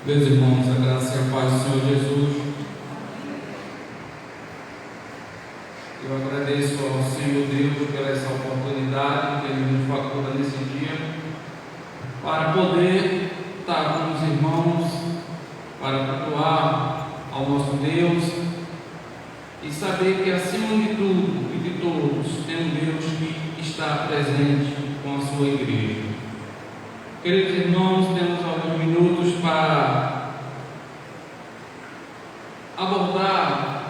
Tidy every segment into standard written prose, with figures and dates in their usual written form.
Meus irmãos, a graça e a paz do Senhor Jesus. Eu agradeço ao Senhor Deus por essa oportunidade que Ele nos faculta nesse dia para poder estar com os irmãos, para cultuar ao nosso Deus e saber que acima de tudo e de todos tem um Deus que está presente com a sua igreja. Queridos irmãos, temos alguns minutos para abordar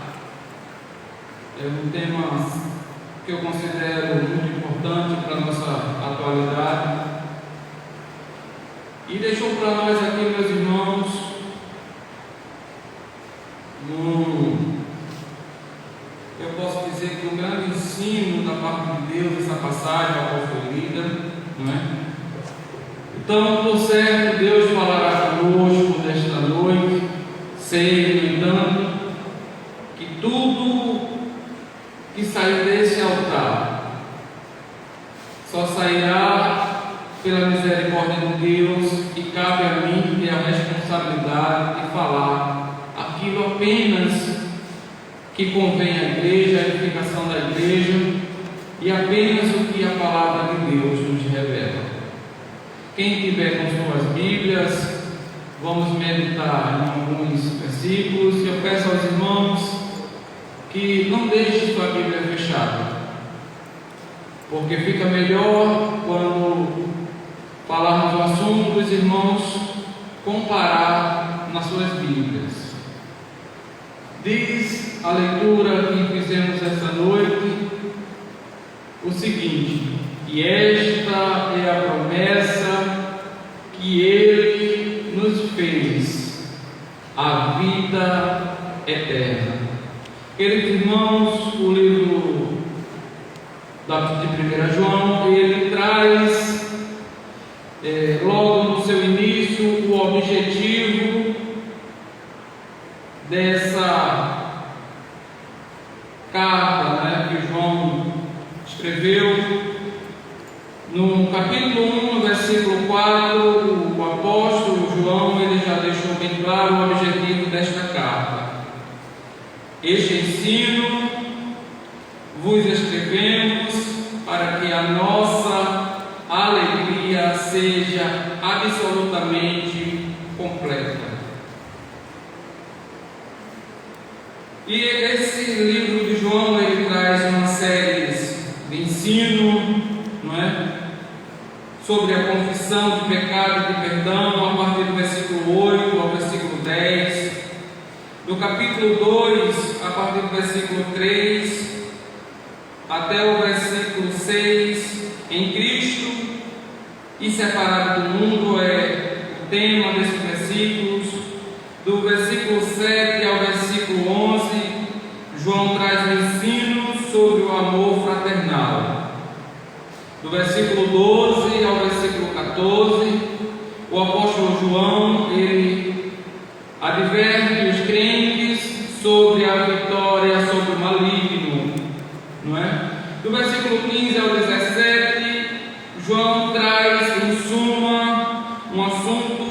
um tema que eu considero muito importante para a nossa atualidade e deixou para nós aqui, meus irmãos, eu posso dizer que um grande ensino da parte de Deus, essa passagem a qual foi lida, não é? Então, por certo, Deus falará conosco nesta noite, sei, no entanto, que tudo que sair desse altar só sairá pela misericórdia de Deus e cabe a mim ter a responsabilidade de falar aquilo apenas que convém à igreja, à edificação da igreja e apenas o que a palavra de Deus nos revela. Quem tiver com suas Bíblias, vamos meditar em alguns versículos. Eu peço aos irmãos que não deixem sua Bíblia fechada, porque fica melhor quando falarmos o assunto dos irmãos comparar nas suas Bíblias. Diz a leitura que fizemos esta noite o seguinte: e esta é a promessa que Ele nos fez, a vida eterna. Queridos irmãos, o livro de 1 João, ele traz logo no seu início o objetivo dessa carta, que João escreveu. No capítulo 1, no versículo 4, o apóstolo João ele já deixou bem claro o objetivo desta carta. Este ensino vos escrevemos para que a nossa alegria seja absolutamente completa. E esse livro de João ele traz uma série de ensino, não é? Sobre a confissão de pecado e de perdão, a partir do versículo 8 ao versículo 10, do capítulo 2, a partir do versículo 3, até o versículo 6, em Cristo e separado do mundo é o tema desses versículos. Do versículo 7 ao versículo 11, João traz um ensino sobre o amor fraternal. Do versículo 12 ao versículo 14, o apóstolo João ele adverte os crentes sobre a vitória sobre o maligno, não é? Do versículo 15 ao 17, João traz em suma um assunto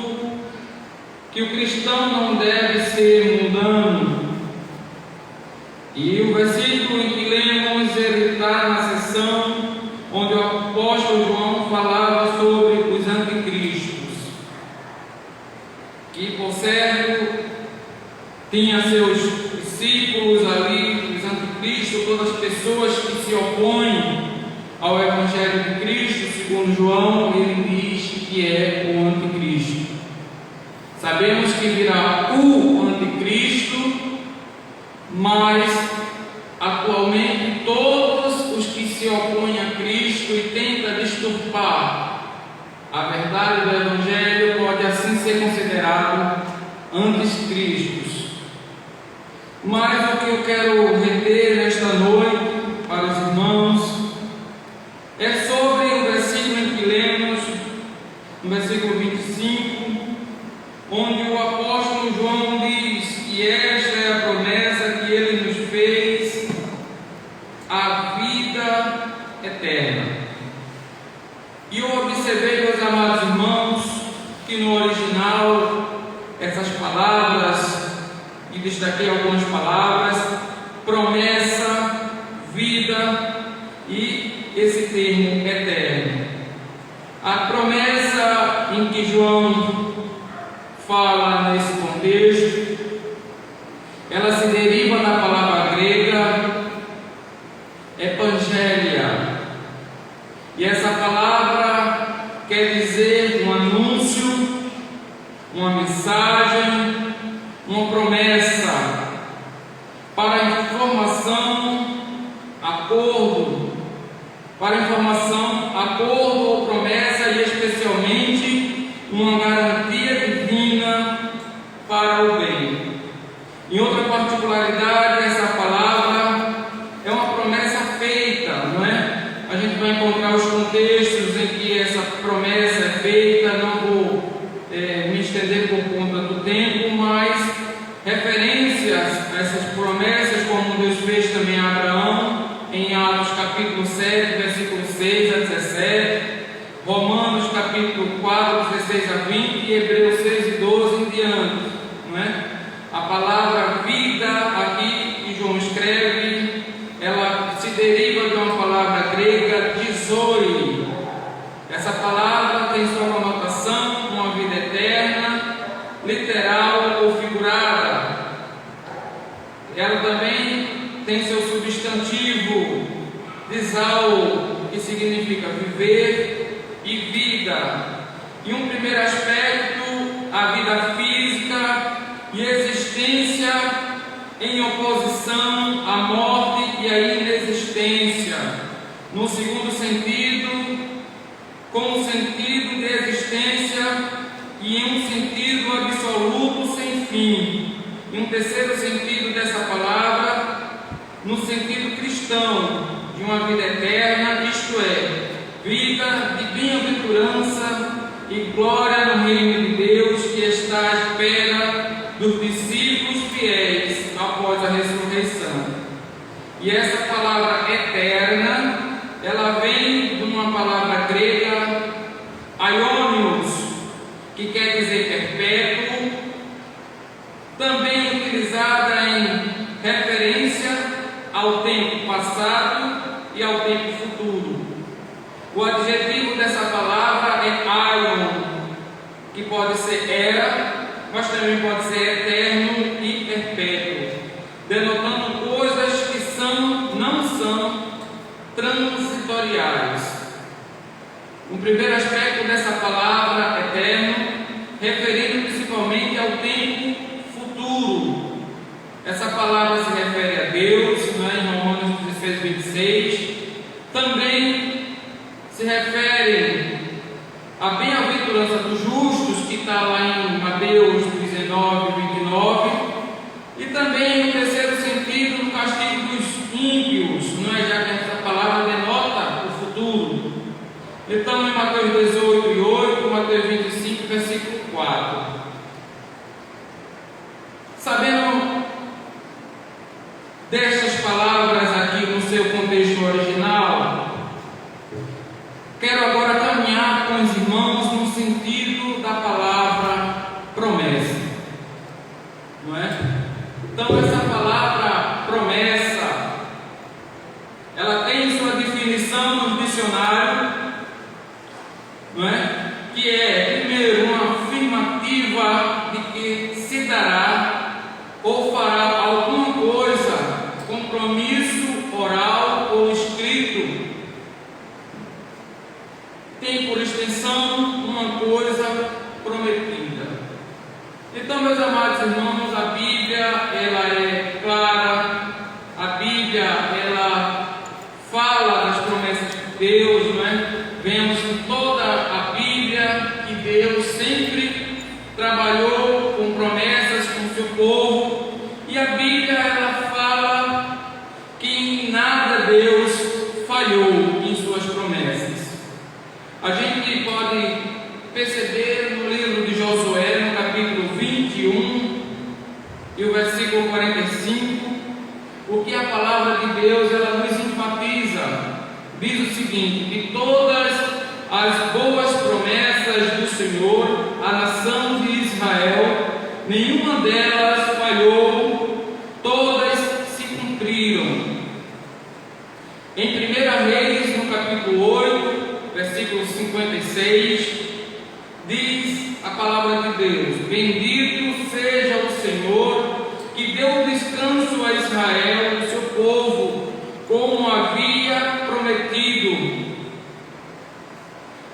que o cristão não deve ser mundano. E o versículo em que lemos ele está na seção onde o apóstolo João falava sobre os anticristos, que por certo tinha seus discípulos ali, os anticristos, todas as pessoas que se opõem ao Evangelho de Cristo, segundo João, ele diz que é o anticristo. Sabemos que virá o anticristo, mas atualmente todos os que se opõem a Cristo e tentam distorcer a verdade do Evangelho pode assim ser considerado anticristos. Mas o que eu quero reter nesta noite para os irmãos é sobre o versículo em que lemos, no versículo 25, onde o apóstolo João diz que esta é a promessa que Ele nos fez, a vida eterna. E eu observei, meus amados irmãos, que no original essa essas palavras, e destaquei algumas palavras: promessa, vida e esse termo eterno. A promessa em que João fala nesse contexto, ela se deriva da palavra grega evangelia, e essa palavra quer dizer um anúncio, uma mensagem, uma promessa para informação, acordo, ou promessa, e especialmente uma garantia divina para o bem. Em outra particularidade, essa palavra é uma promessa feita, não é? A gente vai encontrar os contextos em que essa promessa é feita. Não vou me estender por conta do tempo, mas referências a essas promessas, como Deus fez também a Abraão, em Atos capítulo 7, versículo 6 a 17, Romanos capítulo 4, 16 a 20, e Hebreus 6 e 12 em diante, não é? A palavra vida aqui que João escreve, ela se deriva de uma palavra grega, zoe. Essa palavra tem sua conotação com a vida eterna, literal ou figurada. Ela também tem seu substantivo, disal, que significa viver, e vida. E um primeiro aspecto, a vida física e existência em oposição à morte e à inexistência. No segundo sentido, com o sentido de existência e em um sentido absoluto sem fim. E um terceiro sentido dessa palavra, no sentido cristão, de uma vida eterna, isto é, vida de bem-aventurança e glória no reino de Deus, que está à espera dos discípulos fiéis após a ressurreição. E essa palavra eterna, ela vem de uma palavra grega, aionios, que quer dizer perpétuo, também utilizada em referência ao tempo passado e ao tempo futuro. O adjetivo dessa palavra é aion, que pode ser era, mas também pode ser eterno e perpétuo, denotando coisas que não são transitoriais. O primeiro aspecto dessa palavra eterno, referindo principalmente ao tempo futuro. Essa palavra se refere a Deus, em Romanos 16, 26. Também se refere à bem-aventurança dos justos, que está lá em Mateus 19, 29. E também, no terceiro sentido, no castigo dos ímpios, já que essa palavra denota o futuro. Então, em Mateus 18 e 8, Mateus 25, versículo 4. Sabendo destas palavras aqui no seu contexto original, quero agora caminhar com os irmãos no sentido da palavra promessa, não é? Então, essa palavra promessa, ela tem sua definição no dicionário, não é? Que é, primeiro, uma afirmativa de que se dará ou fará alguma coisa, compromisso oral ou escrito. Tem por extensão uma coisa prometida. Então, meus amados irmãos, a Bíblia, ela é clara. A Bíblia, ela fala das promessas de Deus, não é? Vemos em toda a Bíblia que Deus sempre trabalhou com promessas com o seu povo, e a Bíblia, ela fala que em nada Deus falhou em suas promessas. A gente pode perceber no livro de Josué, no capítulo 21 e o versículo 45, o que a palavra de Deus, ela nos enfatiza. Diz o seguinte: que todas as boas promessas do Senhor à nação de Israel, nenhuma Em 1 Reis, no capítulo 8, versículo 56, diz a palavra de Deus: bendito seja o Senhor, que deu descanso a Israel, o seu povo, como havia prometido.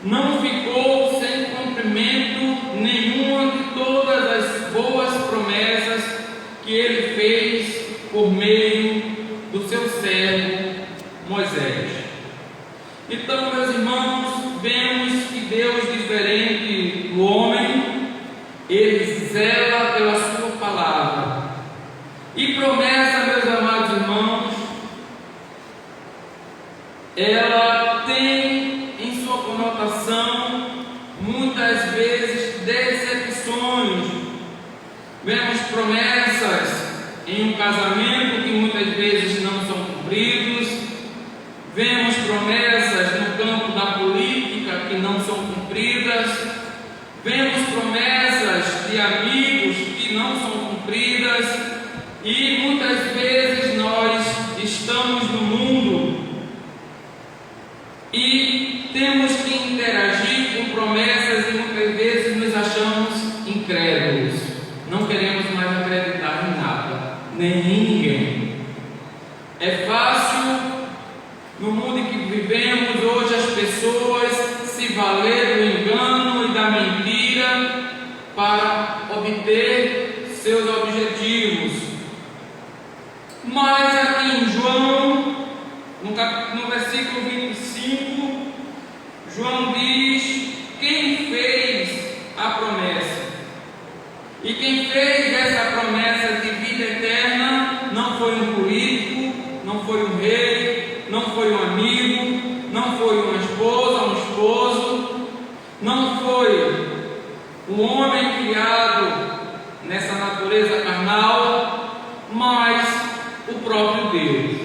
Não ficou sem cumprimento nenhuma de todas as boas promessas que ele fez por meio do seu servo Moisés. Então, meus irmãos, vemos que Deus, diferente do homem, ele zela pela sua palavra. E promessa, meus amados irmãos, ela tem em sua conotação muitas vezes decepções. Vemos promessas em um casamento que muitas vezes não são cumpridos. Vemos promessas no campo da política que não são cumpridas. Vemos promessas de amigos que não são cumpridas. E muitas vezes nós estamos no mundo e temos que interagir com promessas e muitas vezes nos achamos incrédulos. Não queremos mais acreditar em nada, nem em ninguém. É fácil, no mundo em que vivemos hoje, as pessoas se valer do engano e da mentira para obter seus objetivos. Mas aqui em João, no versículo 25, João diz quem fez a promessa. E quem fez essa promessa de vida eterna não foi um político, não foi um rei, não foi um amigo, não foi uma esposa, um esposo, não foi um homem criado nessa natureza carnal, mas o próprio Deus.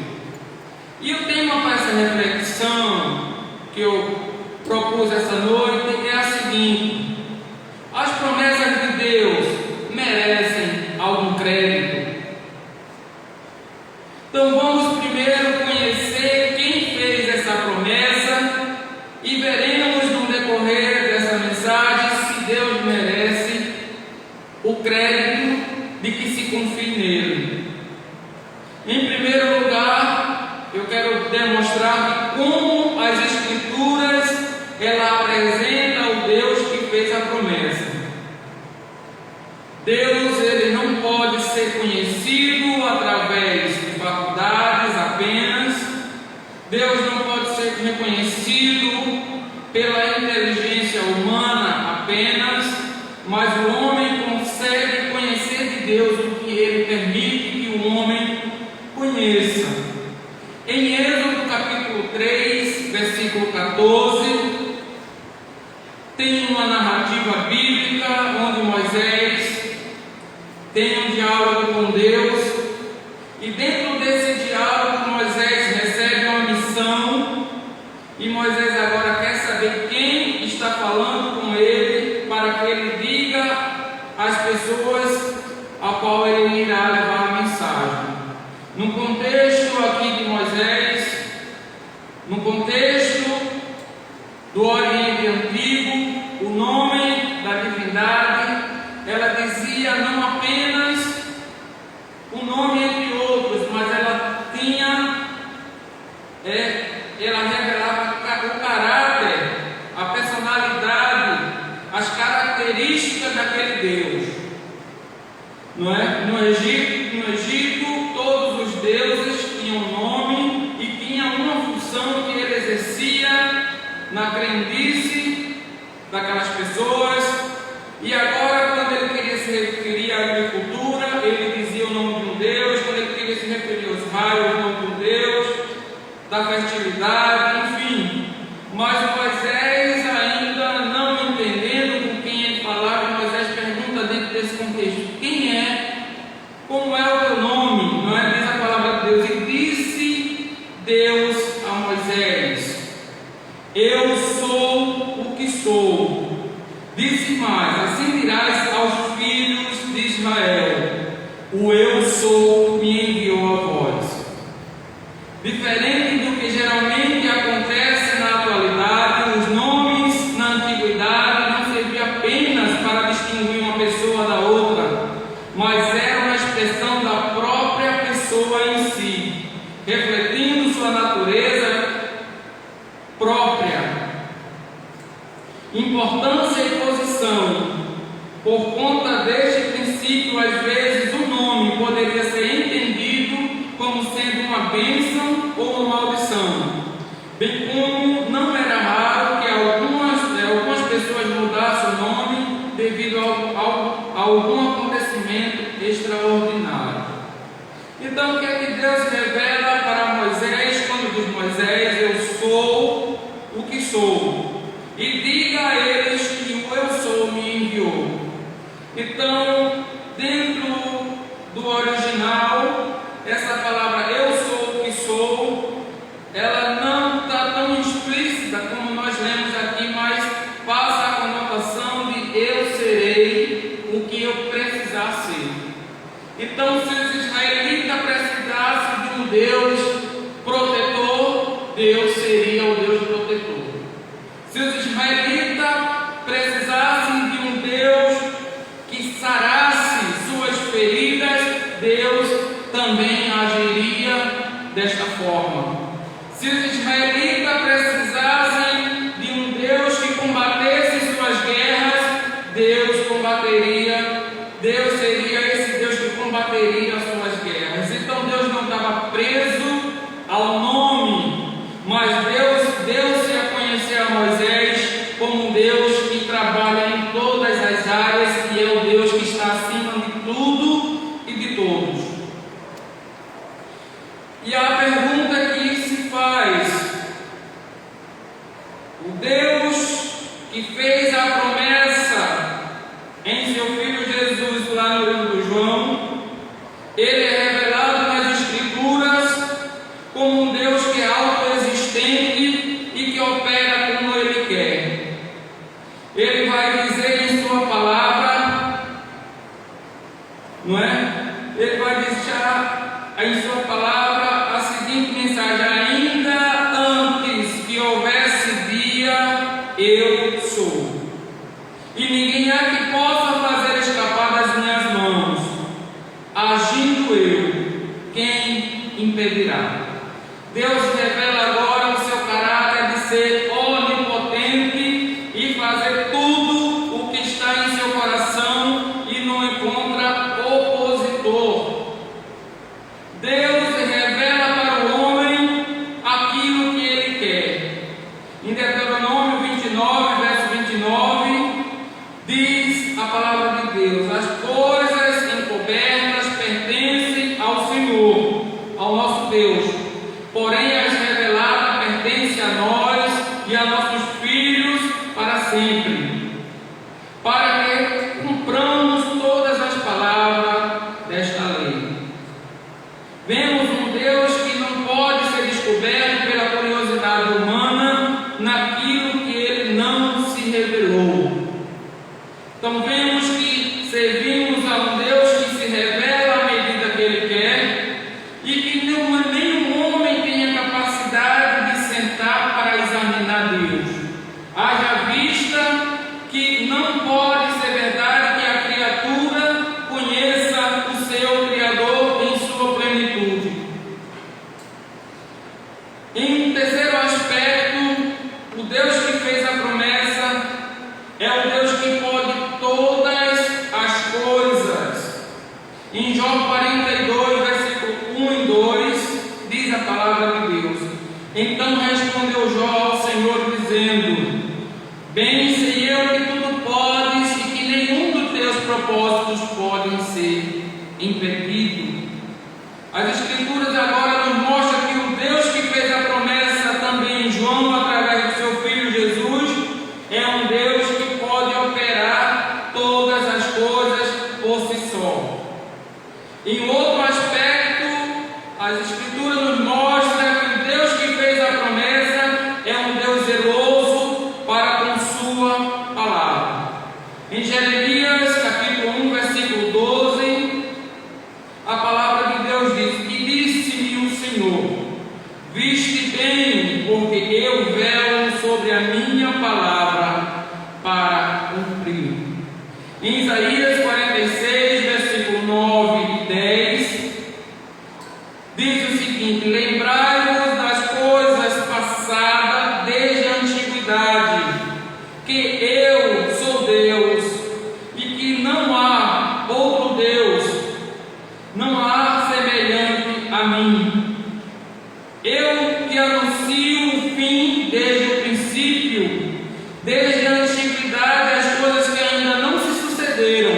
E o tema para essa reflexão que eu propus essa noite é a seguinte: as promessas de Deus merecem algum crédito? Então vamos primeiro conhecer quem fez essa promessa e veremos no decorrer dessa mensagem se Deus merece o crédito de que se confie nele. Em primeiro lugar, eu quero demonstrar como as Escrituras ela apresenta o Deus que fez a promessa. Deus, ele não pode ser conhecido através de faculdades apenas. Deus não pode ser reconhecido pela inteligência humana apenas, mas o homem consegue conhecer de Deus o que ele permite que o homem conheça. Em Êxodo capítulo 3, versículo 14, tem uma narrativa bíblica onde Moisés tem um diálogo com Deus, e dentro desse diálogo Moisés recebe uma missão, e Moisés agora quer saber quem está falando com ele, para que ele diga às pessoas a qual ele irá levar a mensagem. No contexto aqui de Moisés, no contexto do Oriente Antigo, o nome da divindade, ela dizia não apenas um nome entre outros, mas ela tinha, ela revelava o caráter, a personalidade, as características daquele Deus. Não é? No Egito, todos os deuses tinham nome e tinham uma função que ele exercia na crendice daquelas pessoas. E agora, quando ele queria se referir à agricultura, ele dizia o nome de um Deus. Quando ele queria se referir aos raios, o nome de um Deus, da fertilidade, enfim. Mas Moisés, ainda não entendendo com quem ele falava, Moisés pergunta dentro desse contexto: quem é? Como é o teu nome? Não é? Diz a palavra de Deus. E disse Deus a Moisés: eu sou o que sou. Disse mais: assim dirás aos filhos de Israel: o eu sou me enviou a vós. Diferente do que geralmente sua natureza própria, importância e posição. Por conta deste princípio, às vezes o nome poderia ser entendido como sendo uma bênção ou uma maldição, bem como não era raro que algumas pessoas mudassem o nome devido a algum acontecimento extraordinário. Então, o que é que Deus revela para Moisés quando diz: Moisés, eu sou o que sou, e diga a eles que o eu sou me enviou. Então, dentro do original, essa palavra eu sou o que sou, ela não está tão explícita como nós lemos aqui, mas passa a conotação de eu serei o que eu precisar ser. Então, se os israelitas precisassem de um Deus protetor, Deus seria o Deus protetor. Se os israelitas precisassem de um Deus que sarasse suas feridas, Deus também agiria desta forma. Se os israelitas precisassem de um Deus que combatesse suas guerras, Deus combateria. Deus seria esse Deus que combateria as suas guerras. Então Deus não estava preso ao nome, mas Deus deu-se a conhecer a Moisés como um Deus que trabalha em todas as áreas e é o Deus que está acima de tudo e de todos. E a pergunta que se faz: o Deus que fez a promessa em seu Filho Jesus lá no livro de João, ele é revelado nas Escrituras como um Deus que é autoexistente e que opera como ele quer. Ele vai dizer em sua palavra, não é? Ele vai deixar em sua palavra a seguinte mensagem: ainda antes que houvesse dia, eu sou. E ninguém há que possa fazer escapar das minhas mãos. Agindo eu, quem impedirá? Deus revela agora o seu caráter de ser onipotente e fazer tudo o que está em seu coração e não encontra opositor. Deus revela para o homem aquilo que ele quer. Em Deuteronômio 29, verso 29, diz a palavra de Deus: as coisas encobertas pertencem ao Senhor, ao nosso Deus, porém as reveladas pertencem a nós e a nossos filhos para sempre, para que cumpramos todas as palavras desta lei. Vemos um Deus que não pode ser descoberto pela curiosidade humana naquilo que ele não se revelou. Então vemos que servimos a um Deus que se revela à medida que ele quer e que nenhum homem tem a capacidade de sentar para examinar Deus. Haja vista que não pode ser verdade que a criatura conheça o seu Criador em sua plenitude. Em um terceiro aspecto, o Deus que fez a promessa é o Deus que pode todas as coisas. Em Jó 42, versículo 1 e 2, diz a palavra de Deus: então respondeu Jó ao Senhor, dizendo: bem sei eu que tudo podes e que nenhum dos teus propósitos podem ser impedido. As Escrituras agora nos mostram que o Deus que fez a promessa também em João, através do seu Filho Jesus, é um Deus que pode operar todas as coisas por si só. Em outro aspecto, as Escrituras nos mostram que o Deus que fez a promessa é um Deus zeloso para com sua palavra. Em Jeremias capítulo 1, versículo 12, a palavra de Deus diz: e disse-me o Senhor, viste bem, porque eu velo sobre a minha palavra para cumprir. Em Isaías 46, versículo 9 e 10, diz o seguinte: lembrai-vos das que anunciam o fim desde o princípio, desde a antiguidade, as coisas que ainda não se sucederam,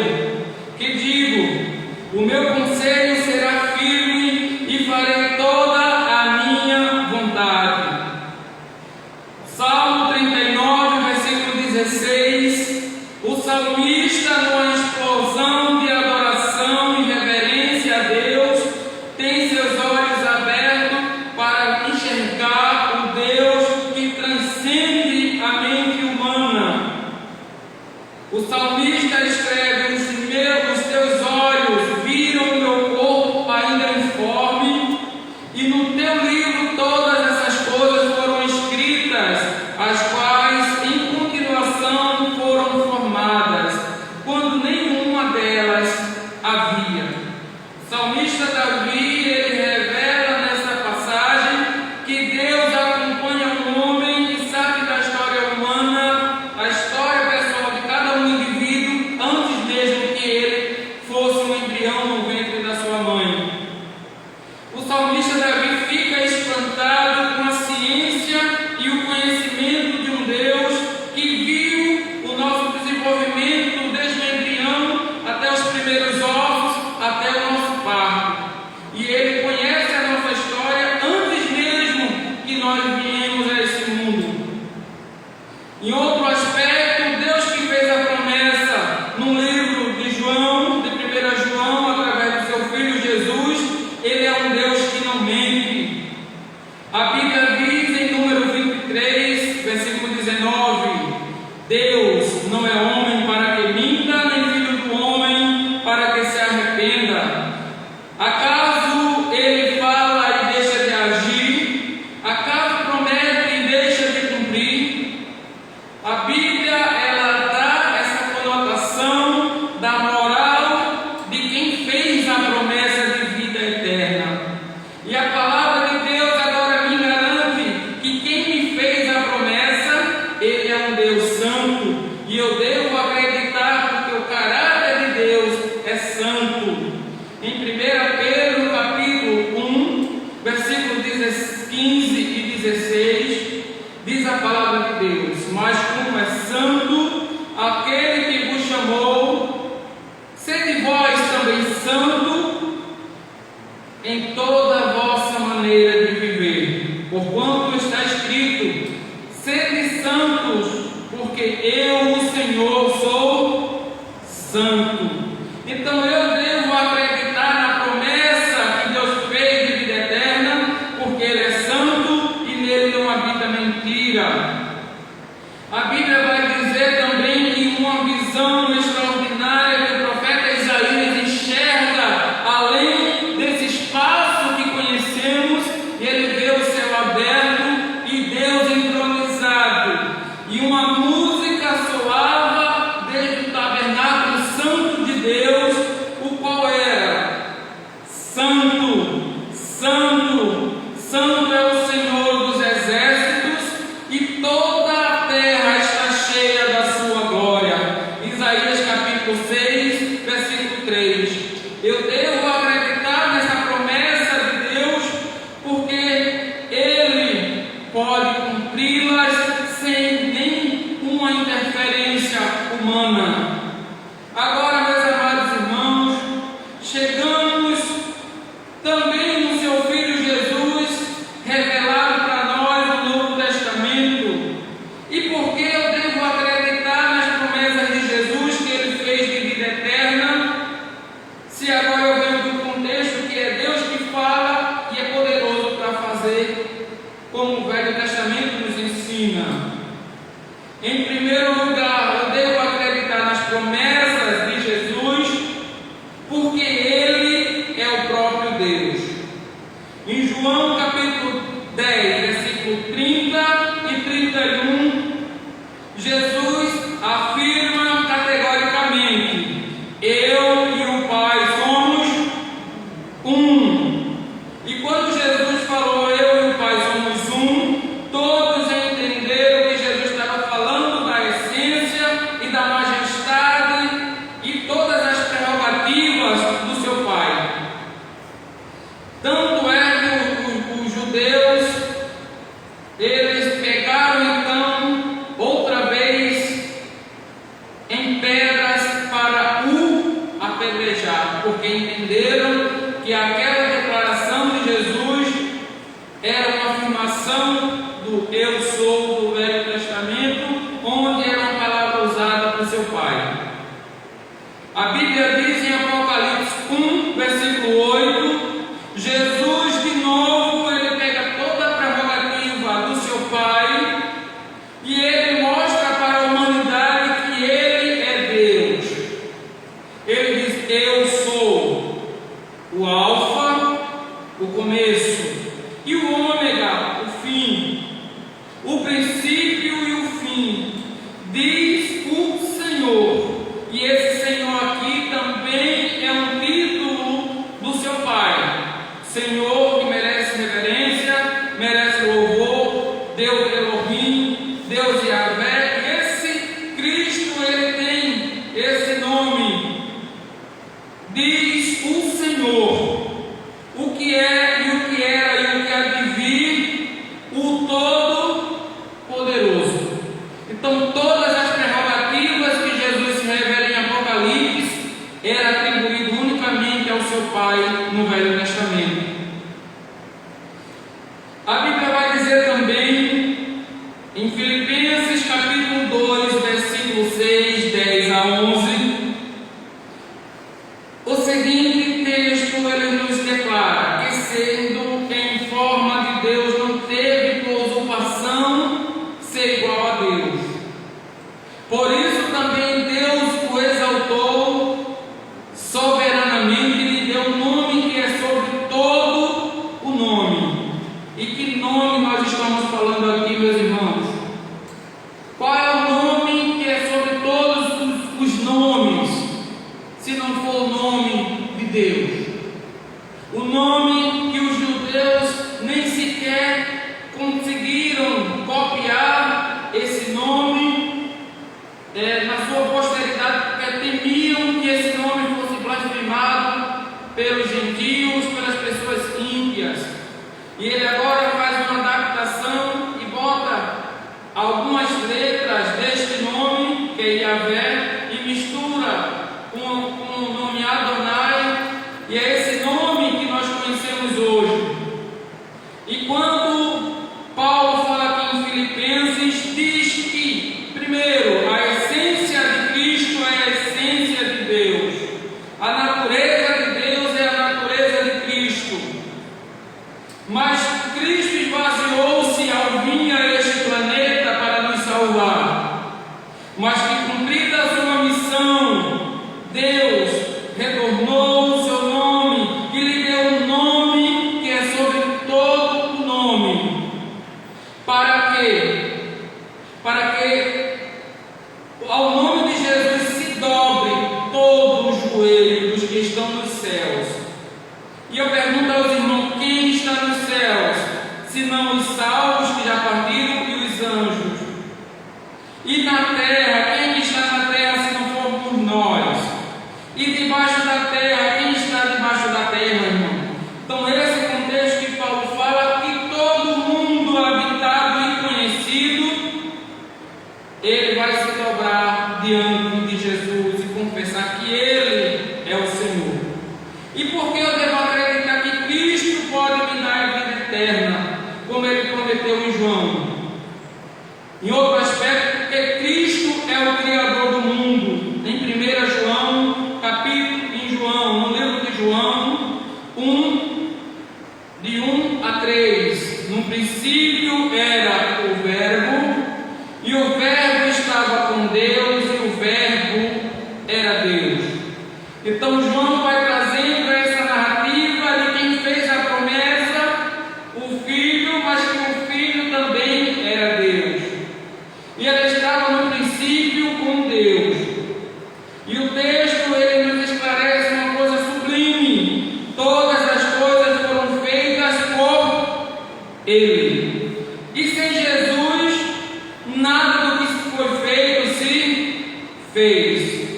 que digo, o meu conselho será firme e farei toda a minha vontade. Salmo 39, versículo 16, o salmista, numa explosão de adoração e reverência a Deus, tem seus olhos abertos para enxergar o Deus que transcende a mente humana. O salmista escreve: os teus olhos viram o meu corpo ainda informe, e no teu livro todas essas coisas foram escritas, as quais em continuação foram formadas, quando nenhuma delas havia. O salmista Davi, ele revela nessa passagem que Deus acompanha o homem e sabe da história humana, a história pessoal de cada indivíduo, antes mesmo que ele fosse um embrião no ventre da sua mãe. O salmista Davi fica espantado com a ciência e o conhecimento de um Deus que viu o nosso desenvolvimento desde o embrião até os primeiros ossos, até o nosso parto. E ele conhece a nossa história antes mesmo que nós viemos a esse mundo. Em outro aspecto, Deus que fez a promessa no livro de João, de 1 João, através do seu Filho Jesus, ele é um Deus que não mente. A Bíblia diz em número 23, versículo 19: Deus não é homem para que minta, nem filho do homem para que se arrependa. Acaso ele fala e deixa de agir? Acaso promete e deixa de cumprir? A Bíblia, ela dá essa conotação da moral de quem fez a promessa de vida eterna. E a palavra de Deus agora me garante que quem me fez a promessa, ele é um Deus santo, e eu devo acreditar porque o caráter de Deus é santo. Em 1 Pedro capítulo 1, versículos 15 e 16, diz a palavra de Deus: mas como é santo aquele que vos chamou, sede vós também santo em toda a vossa maneira de viver, porquanto está escrito: sede santos, porque eu, o Senhor, sou santo. Então eu devo acreditar na promessa que Deus fez de vida eterna, porque Ele é santo e nele não habita mentira. A Bíblia vai dizer também que uma visão extraordinária que o profeta Isaías enxerga além desse espaço que conhecemos, ele vê o céu aberto e Deus entronizado, e uma música soava desde o tabernáculo santo de Deus, o qual era: Santo, Santo, Santo é o Senhor dos exércitos, e toda a terra está cheia da sua glória. Isaías capítulo 6, versículo 3. Eu devo acreditar nessa promessa de Deus, porque Ele pode cumpri-las sem nenhuma interferência humana. Agora, meus amados irmãos, chegamos também no seu Filho Jesus, revelado para nós no Novo Testamento. E por que eu devo acreditar nas promessas de Jesus que Ele fez de vida eterna, se agora eu venho do contexto que é Deus que fala e é poderoso para fazer, como o Velho Testamento nos ensina? Em primeiro lugar, eu devo acreditar nas promessas de Jesus, porque Ele é o próprio Deus. Em João capítulo 10, versículo 30 e 31, Jesus afirma categoricamente: eu e o Pai somos um. E quando Jesus falou eu e o Pai somos um, do eu sou do Velho Testamento, onde era uma palavra usada por seu pai. A Bíblia diz em Apocalipse 1, versículo 8, Jesus de novo, ele pega toda a prerrogativa do seu pai e ele mostra para a humanidade que ele é Deus. Ele diz: eu sou o Alfa, o começo, e o Ômega, o fim, o princípio e o fim, diz o Senhor. E esse Senhor aqui também é um título do seu Pai. Senhor que merece reverência, merece louvor, Deus Elohim, Deus Yahvé. E esse Cristo, ele tem esse nome. Diz o Senhor, o que é e o que era e o que há de vir, o Todo-Poderoso. Então todas as prerrogativas que Jesus se revela em Apocalipse era atribuído unicamente ao seu Pai no Velho Testamento. A Bíblia vai dizer também em Filipenses capítulo 2, versículo 6, 10 a 11, o seguinte texto, ele nos declara que sendo em forma de Deus não teve por usurpação ser igual a Deus. Por isso também Deus o exaltou soberanamente e lhe deu um nome que é sobre todo o nome. E que nome nós estamos falando aqui, meus irmãos? Qual é o nome que é sobre todos os nomes, se não for o nome de Deus? O nome que os judeus nem sequer conseguiram copiar esse nome na sua posteridade, porque temiam que esse nome fosse blasfemado pelos gentios, pelas pessoas ímpias. E ele agora faz uma adaptação e bota algumas letras deste nome, que é Yahvé, e mistura com o nome Adonai, e é esse nome que nós conhecemos hoje. E quando Paulo fala aqui em Filipenses, diz que, primeiro, a essência de Cristo é a essência de Deus, a natureza de Deus é a natureza de Cristo. Mas Cristo esvaziou-se ao vir a este planeta para nos salvar. Mas que, cumprida a sua missão, Deus retornou o seu nome e lhe deu um nome que é sobre todo o nome. Para quê? Para que ao nome de Jesus se dobre todo o joelho dos que estão nos céus. E eu pergunto aos irmãos: quem está nos céus, senão os salvos que já partiram e os anjos? E na terra, quem está na terra, se não formos nós? E debaixo da terra, quem está debaixo da terra, irmão? Então esse é o contexto que Paulo fala, que todo mundo habitado e conhecido, ele vai se dobrar diante de Jesus e confessar que ele é o Senhor. E por que eu devo acreditar que Cristo pode me dar a vida eterna, como ele prometeu em João? Em outro aspecto, porque Cristo é o Criador do mundo. Em 1 João, no livro de João 1, de 1 a 3, no princípio era o Verbo, e o Verbo estava com Deus, e o Verbo era Deus. Então João vai trazendo essa narrativa de quem fez a promessa, o Filho, mas que o Filho também era Deus. E ele estava no princípio com Deus. E o texto, ele nos esclarece uma coisa sublime: todas as coisas foram feitas por Ele. E sem Jesus, nada do que foi feito se fez.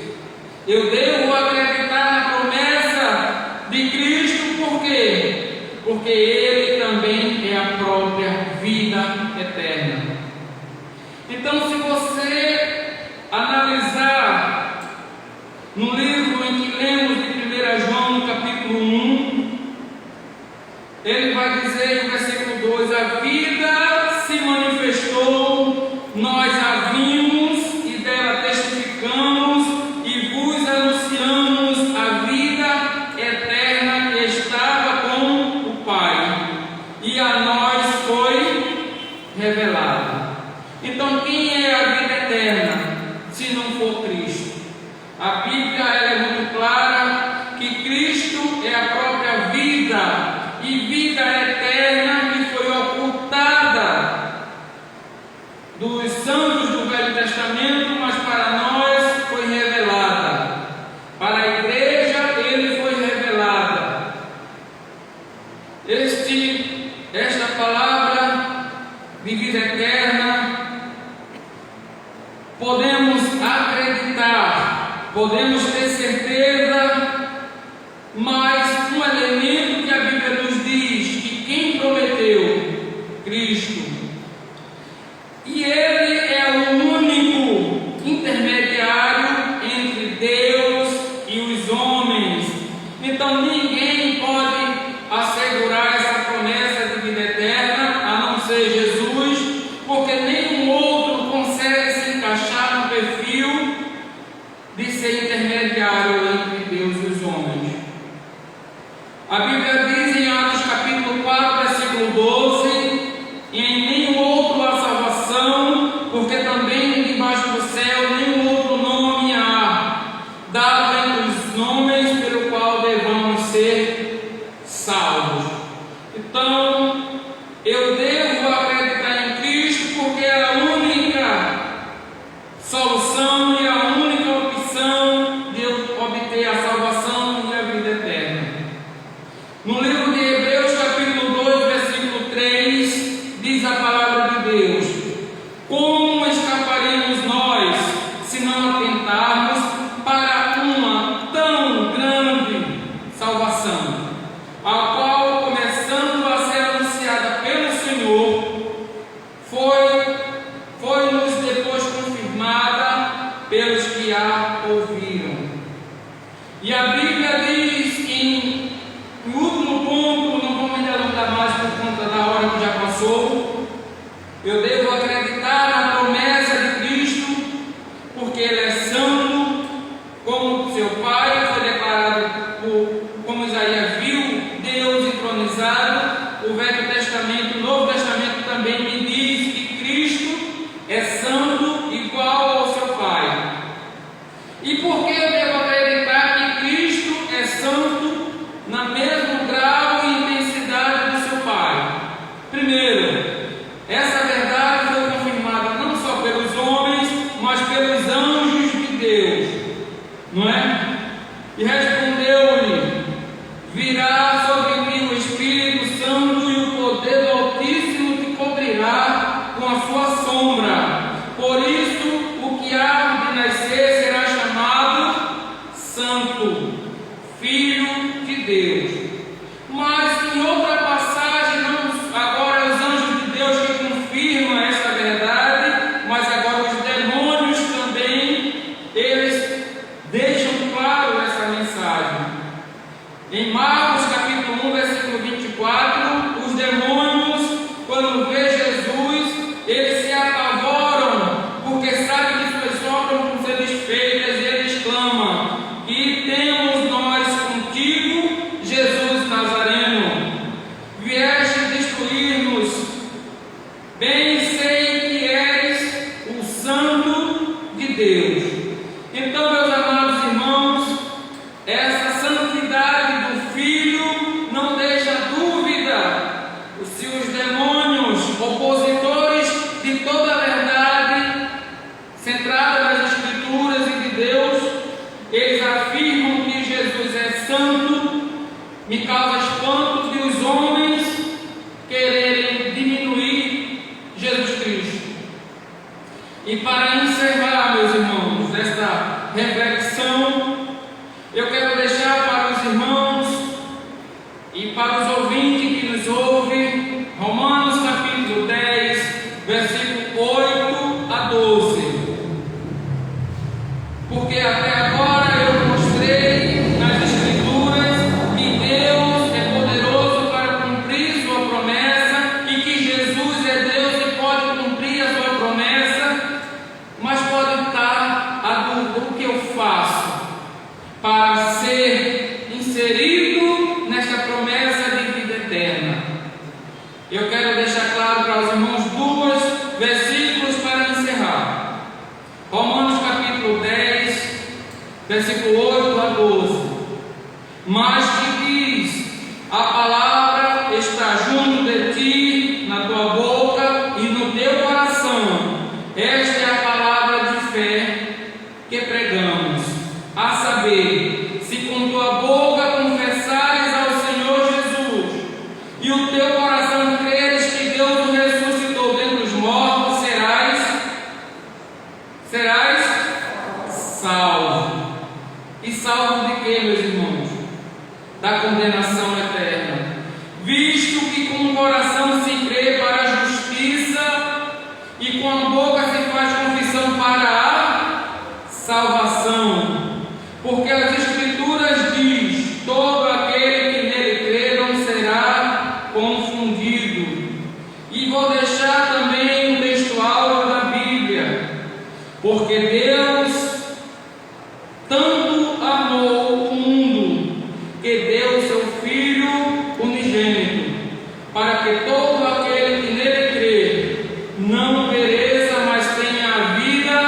Eu devo acreditar na promessa de Cristo, por quê? Porque Ele também é a própria vida eterna. Então, se você analisar no livro em que lemos de 1 João, no capítulo 1, ele vai dizer no versículo 2: a vida se manifestou Então, quem é a vida eterna, se não for Cristo? A Bíblia ela é muito clara que Cristo é a própria vida, e vida eterna que foi ocultada dos santos do Velho Testamento, mas para nós foi revelada. Para a igreja ele foi revelada. Esta palavra de vida eterna, podemos acreditar, podemos ter certeza, mas um elemento que a Bíblia nos diz, que quem prometeu? Cristo. E Ele é o único intermediário entre Deus e os homens. Então ninguém pode assegurar essa promessa de vida eterna, a não ser Jesus, porque nenhum outro consegue se encaixar no perfil de ser intermediário entre Deus e os homens. A Bíblia diz em Atos capítulo 4, versículo 12: e em nenhum outro há salvação, porque também debaixo do céu nenhum outro nome há, dado entre os homens pelo qual devamos ser salvos. Então, eu devo acreditar em Cristo, porque é a única solução e a única opção de eu obter a salvação e a vida eterna. No livro de Hebreus, capítulo 2, versículo 3, diz a palavra de Deus: como escaparemos nós, se não atentarmos para uma tão grande salvação, a qual, começando a ser anunciada pelo Senhor, foi-nos depois confirmada pelos que a ouviram. E a Bíblia diz em último ponto, não vou me alongar mais por conta da hora que já passou, eu devo acreditar na promessa de Cristo, porque Ele é santo, como seu Pai foi declarado, como Isaías viu, Deus entronizado. O Velho Testamento, o Novo Testamento também me diz que Cristo é santo igual ao seu Pai. E por que eu devo acreditar que Cristo é santo na mesmo grau e intensidade do seu Pai? Primeiro, essa verdade foi confirmada não só pelos homens, mas pelos anjos de Deus, não é? E respondeu-lhe: virá sobre mim o Espírito Santo, e o poder do Altíssimo te cobrirá com a sua sombra. Por isso, o que há de nascer será chamado Santo, Filho de Deus. Mas em outra passagem, agora os anjos de Deus que confirmam essa verdade, mas agora os demônios também, eles deixam claro essa mensagem. Em Marcos capítulo 1, versículo 24, os demônios, quando vê Jesus, eles se apavoram, porque sabem que suas obras vão ser desfeitas, e eles clamam: e temos nós contigo, Jesus Nazareno, vieste destruir-nos, bem sei que és o Santo de Deus. Então, meus amados irmãos, essa santidade do Filho não deixa dúvida se os demônios, opositores de toda a verdade centrada nas Escrituras e de Deus, eles afirmam que Jesus é santo. Me causa espanto de os homens quererem diminuir Jesus Cristo. E para encerrar, meus irmãos, esta reflexão, eu quero deixar para os irmãos e para os ouvintes que nos ouvem, Romanos capítulo 10, versículo 8 a 12. Porque até agora eu mostrei nas Escrituras que Deus é poderoso para cumprir sua promessa, e que Jesus é Deus e pode cumprir a sua promessa, mas pode estar a dúvida: o que eu faço para ser inserido nesta promessa de vida eterna? Eu quero deixar claro para os irmãos dois versículos para versículo 8 a 12. Mas que diz: a palavra está junto de ti, na tua boca e no teu coração. Esta é a palavra de fé que pregamos, a saber, se com tua boca confessares ao Senhor Jesus e o teu coração creres que Deus o ressuscitou dentre os mortos, serás salvo. E salvo de quê, meus irmãos? Da condenação eterna, visto que com o coração se crê para a justiça e com a boca se faz confissão para a salvação. Porque as Escrituras diz: todo aquele que nele crê não será confundido. E vou deixar também um textual da Bíblia: porque Deus tanto amou o mundo, que deu seu Filho unigênito, para que todo aquele que nele crê não pereça, mas tenha a vida,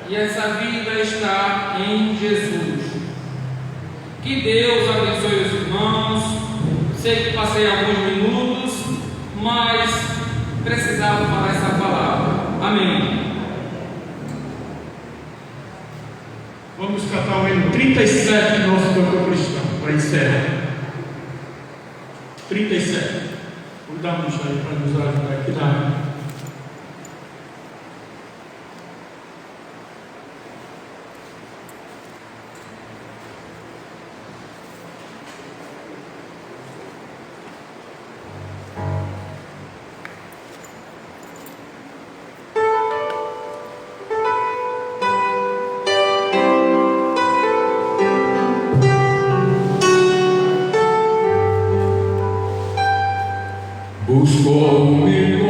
e essa vida está em Jesus. Que Deus abençoe os irmãos. Sei que passei alguns minutos, mas precisava falar essa palavra. Amém. Vamos cantar o hino 37 do nosso cantor cristão, para encerrar. 37. Cuidamos aí para nos ajudar aqui na. Buscou-me